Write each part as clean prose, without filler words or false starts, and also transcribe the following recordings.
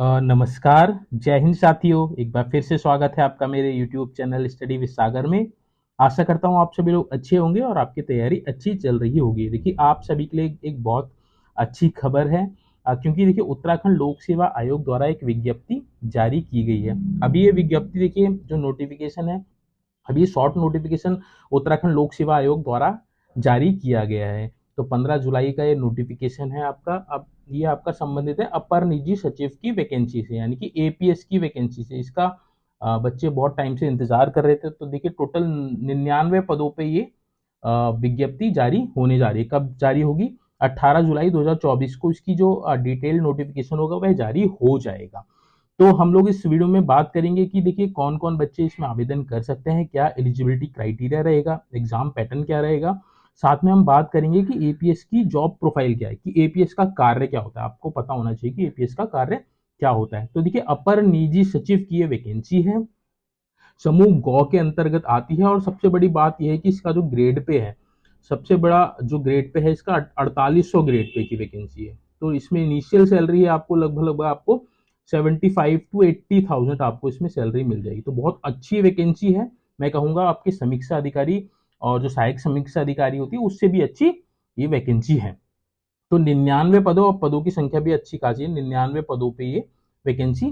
नमस्कार, जय हिंद साथियों। एक बार फिर से स्वागत है आपका मेरे YouTube चैनल स्टडी विद सागर में। आशा करता हूँ आप सभी लोग अच्छे होंगे और आपकी तैयारी अच्छी चल रही होगी। देखिए, आप सभी के लिए एक बहुत अच्छी खबर है, क्योंकि देखिए उत्तराखंड लोक सेवा आयोग द्वारा एक विज्ञप्ति जारी की गई है। अभी ये विज्ञप्ति देखिए, जो नोटिफिकेशन है, अभी शॉर्ट नोटिफिकेशन उत्तराखंड लोक सेवा आयोग द्वारा जारी किया गया है। तो 15 जुलाई का ये नोटिफिकेशन है आपका। अब ये आपका संबंधित है अपर निजी सचिव की वैकेंसी से, यानी कि एपीएस की वैकेंसी से। इसका बच्चे बहुत टाइम से इंतजार कर रहे थे। तो देखिए, टोटल 99 पदों पे ये विज्ञप्ति जारी होने जा रही है। कब जारी होगी? 18 जुलाई 2024 को इसकी जो डिटेल नोटिफिकेशन होगा वह जारी हो जाएगा। तो हम लोग इस वीडियो में बात करेंगे कि देखिए कौन कौन बच्चे इसमें आवेदन कर सकते हैं, क्या एलिजिबिलिटी क्राइटेरिया रहेगा, एग्जाम पैटर्न क्या रहेगा। साथ में हम बात करेंगे कि एपीएस की जॉब प्रोफाइल क्या है, कि एपीएस का कार्य क्या होता है। आपको पता होना चाहिए कि एपीएस का कार्य क्या होता है। तो देखिए, अपर निजी सचिव की ये वैकेंसी है, समूह गौ के अंतर्गत आती है। और सबसे बड़ी बात यह है कि इसका जो ग्रेड पे है, सबसे बड़ा जो ग्रेड पे है इसका 4800 ग्रेड पे की वैकेंसी है। तो इसमें इनिशियल सैलरी है आपको लगभग आपको 75 to 80,000 आपको इसमें सैलरी मिल जाएगी। तो बहुत अच्छी वैकेंसी है। मैं कहूंगा आपकी समीक्षा अधिकारी और जो सहायक समीक्षा अधिकारी होती है उससे भी अच्छी ये वैकेंसी है। तो 99 पदों और पदों की संख्या भी अच्छी खासी है। 99 पदों पे ये वैकेंसी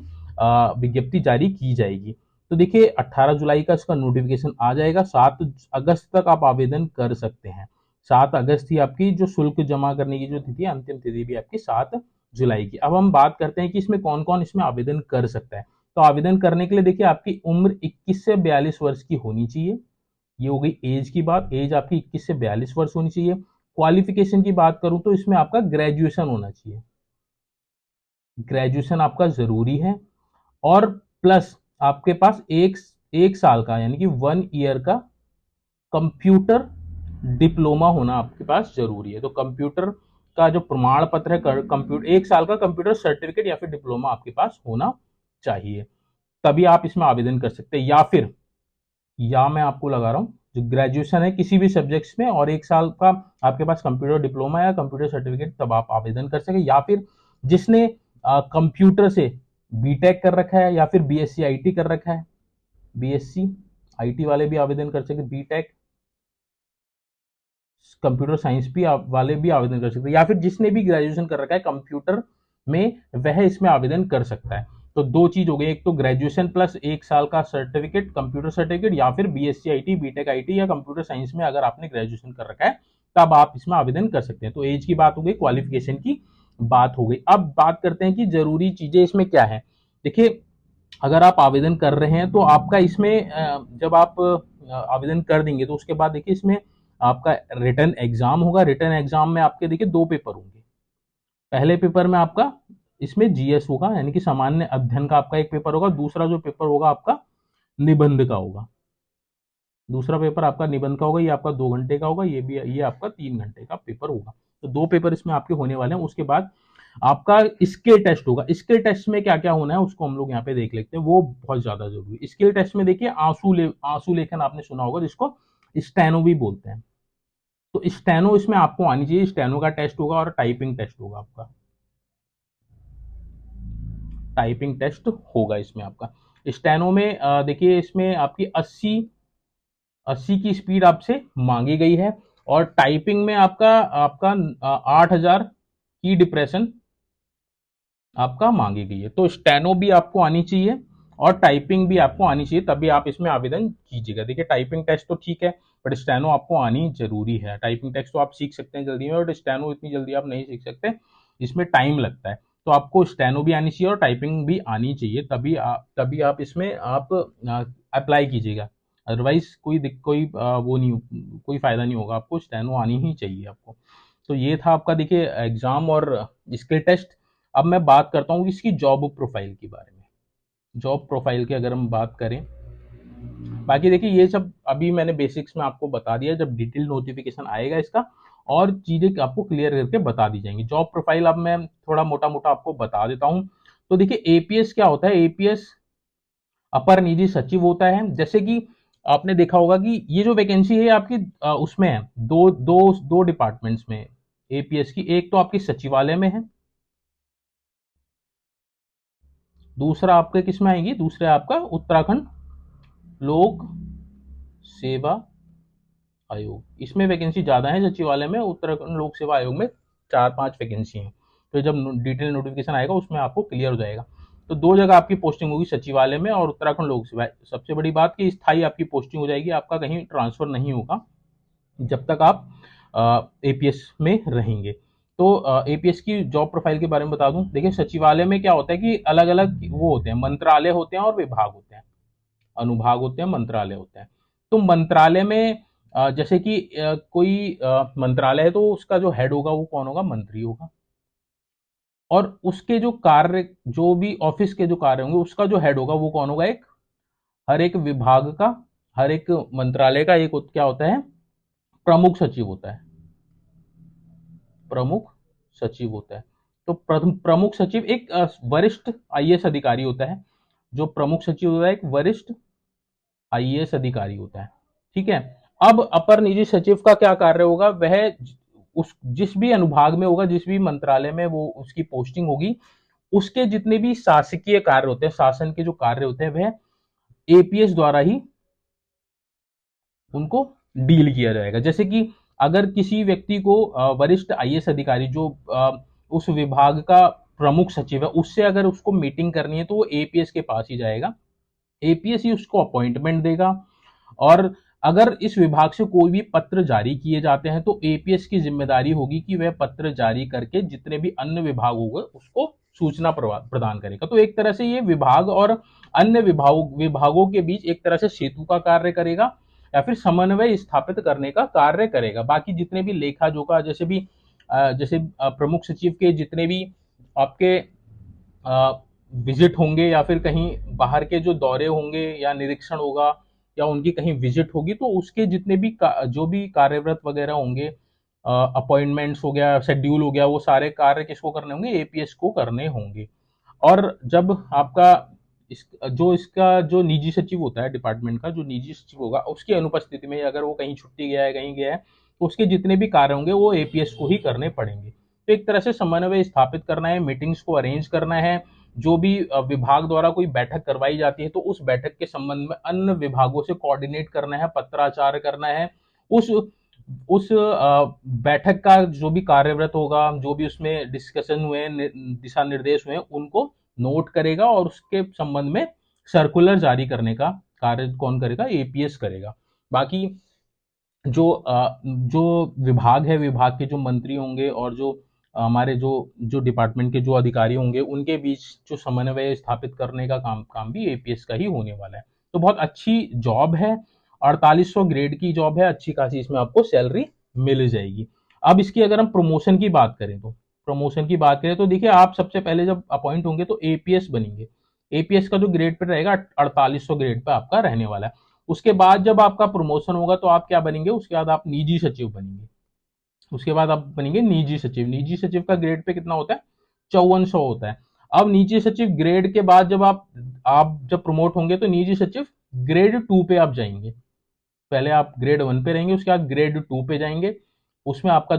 विज्ञप्ति जारी की जाएगी। तो देखिए, 18 जुलाई का इसका नोटिफिकेशन आ जाएगा। 7 अगस्त तक आप आवेदन कर सकते हैं। 7 अगस्त ही आपकी जो शुल्क जमा करने की जो तिथि है, अंतिम तिथि भी आपकी 7 जुलाई की। अब हम बात करते हैं कि इसमें कौन कौन इसमें आवेदन कर सकता है। तो आवेदन करने के लिए देखिए, आपकी उम्र 21 से 42 वर्ष की होनी चाहिए। ये हो गई एज की बात। एज आपकी 21 से 42 वर्ष होनी चाहिए। क्वालिफिकेशन की बात करूं तो इसमें आपका ग्रेजुएशन होना चाहिए। ग्रेजुएशन आपका जरूरी है। और प्लस आपके पास एक साल का, यानी कि 1 ईयर का कंप्यूटर डिप्लोमा होना आपके पास जरूरी है। तो कंप्यूटर का जो प्रमाण पत्र है, कंप्यूटर 1 साल का कंप्यूटर सर्टिफिकेट या फिर डिप्लोमा आपके पास होना चाहिए, तभी आप इसमें आवेदन कर सकते हैं। या मैं आपको लगा रहा हूँ, जो ग्रेजुएशन है किसी भी सब्जेक्ट्स में और 1 साल का आपके पास कंप्यूटर डिप्लोमा या कंप्यूटर सर्टिफिकेट, तब आप आवेदन कर सके। या फिर जिसने कंप्यूटर से बीटेक कर रखा है या फिर बीएससी आईटी कर रखा है, बीएससी आईटी वाले भी आवेदन कर सके। बीटेक कंप्यूटर साइंस भी वाले भी आवेदन कर सकते हैं। या फिर जिसने भी ग्रेजुएशन कर रखा है कंप्यूटर में, वह इसमें आवेदन कर सकता है। तो दो चीज हो गई, एक तो ग्रेजुएशन प्लस 1 साल का सर्टिफिकेट, कंप्यूटर सर्टिफिकेट, या फिर बीएससी आईटी, बीटेक आईटी या कंप्यूटर साइंस में अगर आपने ग्रेजुएशन कर रखा है, तब आप इसमें आवेदन कर सकते हैं। तो एज की बात हो गई, क्वालिफिकेशन की बात हो गई। अब बात करते हैं कि जरूरी चीजें इसमें क्या है। देखिए, अगर आप आवेदन कर रहे हैं तो आपका इसमें जब आप आवेदन कर देंगे तो उसके बाद देखिए, इसमें आपका रिटर्न एग्जाम होगा। रिटर्न एग्जाम में आपके देखिए 2 पेपर होंगे। पहले पेपर में आपका इसमें जीएस होगा, यानी कि सामान्य अध्ययन का आपका एक पेपर होगा। दूसरा जो पेपर होगा आपका निबंध का होगा। दूसरा पेपर आपका निबंध का होगा, ये आपका 2 घंटे का होगा। ये आपका 3 घंटे का पेपर होगा। तो 2 पेपर इसमें आपके होने वाले हैं। उसके बाद आपका स्किल टेस्ट होगा। स्किल टेस्ट में क्या क्या होना है उसको हम लोग यहाँ पे देख लेते हैं, वो बहुत ज्यादा जरूरी है। स्किल टेस्ट में देखिए, आंसू लेखन आपने सुना होगा, जिसको स्टेनो भी बोलते हैं। तो स्टेनो इसमें आपको आनी चाहिए। स्टेनो का टेस्ट होगा और टाइपिंग टेस्ट होगा आपका। टाइपिंग टेस्ट होगा इसमें आपका। स्टेनो में देखिए, इसमें आपकी 80 की स्पीड आपसे मांगी गई है। और टाइपिंग में आपका आपका 8000 की डिप्रेशन आपका मांगी गई है। तो स्टेनो भी आपको आनी चाहिए और टाइपिंग भी आपको आनी चाहिए, तभी आप इसमें आवेदन कीजिएगा। देखिए, टाइपिंग टेस्ट तो ठीक है, बट स्टेनो आपको आनी जरूरी है। टाइपिंग टेस्ट तो आप सीख सकते हैं जल्दी में, बट स्टेनो इतनी जल्दी आप नहीं सीख सकते, इसमें टाइम लगता है। तो आपको स्टेनो भी आनी चाहिए और टाइपिंग भी आनी चाहिए, तभी आप इसमें आप अप्लाई कीजिएगा। अदरवाइज वो नहीं, कोई फायदा नहीं होगा। आपको स्टेनो आनी ही चाहिए आपको। तो ये था आपका देखिए एग्जाम और स्किल टेस्ट। अब मैं बात करता हूँ इसकी जॉब प्रोफाइल के बारे में। जॉब प्रोफाइल की अगर हम बात करें, बाकी देखिए ये सब अभी मैंने बेसिक्स में आपको बता दिया। जब डिटेल नोटिफिकेशन आएगा इसका, और चीजें आपको क्लियर करके बता दी जाएंगी। जॉब प्रोफाइल अब मैं थोड़ा मोटा मोटा आपको बता देता हूँ। तो देखिए, एपीएस क्या होता है। एपीएस अपर निजी सचिव होता है। जैसे कि आपने देखा होगा कि ये जो वैकेंसी है आपकी उसमें है दो डिपार्टमेंट्स में एपीएस की। एक तो आपकी सचिवालय में है, दूसरा आपका किस में आएगी, दूसरा आपका उत्तराखंड लोक सेवा आयोग, इसमें वैकेंसी ज्यादा है सचिवालय में। उत्तराखंड लोक सेवा आयोग में 4-5 वैकेंसी हैं। तो जब डिटेल नोटिफिकेशन आएगा उसमें आपको क्लियर हो जाएगा। तो 2 जगह आपकी पोस्टिंग होगी, सचिवालय में और उत्तराखंड लोक सेवा। सबसे बड़ी बात कि स्थायी आपकी पोस्टिंग हो जाएगी, आपका कहीं ट्रांसफर नहीं होगा जब तक आप एपीएस में रहेंगे। तो एपीएस की जॉब प्रोफाइल के बारे में बता दूं। देखिए सचिवालय में क्या होता है कि अलग अलग वो होते हैं, मंत्रालय होते हैं और विभाग होते हैं, अनुभाग होते हैं, मंत्रालय होते हैं। तो मंत्रालय में जैसे कि कोई मंत्रालय है तो उसका जो हेड होगा वो कौन होगा, मंत्री होगा। और उसके जो कार्य, जो भी ऑफिस के जो कार्य होंगे उसका जो हेड होगा वो कौन होगा, एक हर एक विभाग का, हर एक मंत्रालय का एक क्या होता है, प्रमुख सचिव होता है। प्रमुख सचिव होता है। तो प्रमुख सचिव एक वरिष्ठ आईएएस अधिकारी होता है। जो प्रमुख सचिव होता है एक वरिष्ठ आईएएस अधिकारी होता है। ठीक है। अब अपर निजी सचिव का क्या कार्य होगा, वह उस जिस भी अनुभाग में होगा, जिस भी मंत्रालय में वो उसकी पोस्टिंग होगी, उसके जितने भी शासकीय कार्य होते हैं, शासन के जो कार्य होते हैं, वह एपीएस द्वारा ही उनको डील किया जाएगा। जैसे कि अगर किसी व्यक्ति को वरिष्ठ आईएएस अधिकारी जो उस विभाग का प्रमुख सचिव है, उससे अगर उसको मीटिंग करनी है तो वो एपीएस के पास ही जाएगा, एपीएस ही उसको अपॉइंटमेंट देगा। और अगर इस विभाग से कोई भी पत्र जारी किए जाते हैं तो एपीएस की जिम्मेदारी होगी कि वह पत्र जारी करके जितने भी अन्य विभाग होंगे उसको सूचना प्रदान करेगा। तो एक तरह से ये विभाग और अन्य विभागों के बीच एक तरह से सेतु का कार्य करेगा या फिर समन्वय स्थापित करने का कार्य करेगा। बाकी जितने भी लेखा जोखा, जैसे प्रमुख सचिव के जितने भी आपके विजिट होंगे या फिर कहीं बाहर के जो दौरे होंगे या निरीक्षण होगा या उनकी कहीं विजिट होगी, तो उसके जितने भी जो भी कार्यव्रत वगैरह होंगे, अपॉइंटमेंट्स हो गया, शेड्यूल हो गया, वो सारे कार्य किसको करने होंगे, एपीएस को करने होंगे। और जब आपका इसका जो निजी सचिव होता है, डिपार्टमेंट का जो निजी सचिव होगा, उसकी अनुपस्थिति में अगर वो कहीं छुट्टी गया है, कहीं गया है, तो उसके जितने भी कार्य होंगे वो एपीएस को ही करने पड़ेंगे। तो एक तरह से समन्वय स्थापित करना है, मीटिंग्स को अरेंज करना है। जो भी विभाग द्वारा कोई बैठक करवाई जाती है तो उस बैठक के संबंध में अन्य विभागों से कोऑर्डिनेट करना है, पत्राचार करना है। उस बैठक का जो भी कार्यव्रत होगा, जो भी उसमें डिस्कशन हुए, दिशा निर्देश हुए, उनको नोट करेगा और उसके संबंध में सर्कुलर जारी करने का कार्य कौन करेगा, एपीएस करेगा। बाकी जो विभाग है, विभाग के जो मंत्री होंगे और जो हमारे जो जो डिपार्टमेंट के जो अधिकारी होंगे, उनके बीच जो समन्वय स्थापित करने का काम भी एपीएस का ही होने वाला है। तो बहुत अच्छी जॉब है, 4800 ग्रेड की जॉब है, अच्छी खासी इसमें आपको सैलरी मिल जाएगी। अब इसकी अगर हम प्रमोशन की बात करें तो देखिए, आप सबसे पहले जब अपॉइंट होंगे तो एपीएस बनेंगे। एपीएस का जो ग्रेड पे रहेगा 4800 ग्रेड पे आपका रहने वाला है। उसके बाद जब आपका प्रमोशन होगा तो आप क्या बनेंगे, उसके बाद आप निजी सचिव बनेंगे। उसके बाद आप बनेंगे निजी सचिव। निजी सचिव का ग्रेड पे कितना होता है, 5400 होता है। अब निजी सचिव ग्रेड के बाद जब आप जब प्रमोट होंगे तो निजी सचिव ग्रेड 2 पे आप जाएंगे। पहले आप ग्रेड 1 पे रहेंगे, उसके बाद ग्रेड 2 पे जाएंगे। उसमें आपका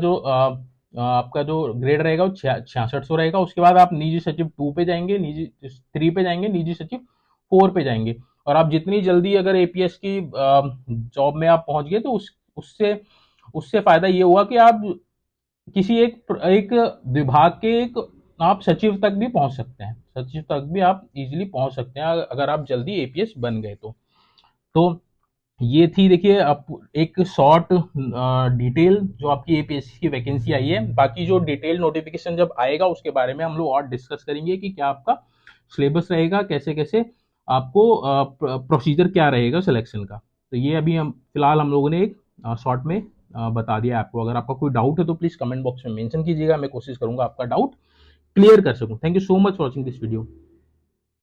जो ग्रेड रहेगा वो 6600 रहेगा। उसके बाद आप निजी सचिव 2 पे जाएंगे, निजी 3 पे जाएंगे, निजी सचिव 4 पे जाएंगे। और आप जितनी जल्दी अगर एपीएस की जॉब में आप पहुंच गए तो उससे उससे फायदा ये हुआ कि आप किसी एक विभाग के एक आप सचिव तक भी पहुंच सकते हैं, सचिव तक भी आप इजीली पहुंच सकते हैं अगर आप जल्दी एपीएस बन गए तो ये थी, देखिए आप एक शॉर्ट डिटेल जो आपकी एपीएससी की वैकेंसी आई है। बाकी जो डिटेल नोटिफिकेशन जब आएगा उसके बारे में हम लोग और डिस्कस करेंगे कि क्या आपका सिलेबस रहेगा, कैसे कैसे आपको प्रोसीजर क्या रहेगा सिलेक्शन का। तो ये अभी हम फिलहाल हम लोगों ने एक शॉर्ट में बता दिया आपको। अगर आपका कोई डाउट है तो प्लीज कमेंट बॉक्स में मेंशन कीजिएगा, मैं कोशिश करूंगा आपका डाउट क्लियर कर सकूं। Thank you so much for watching this video.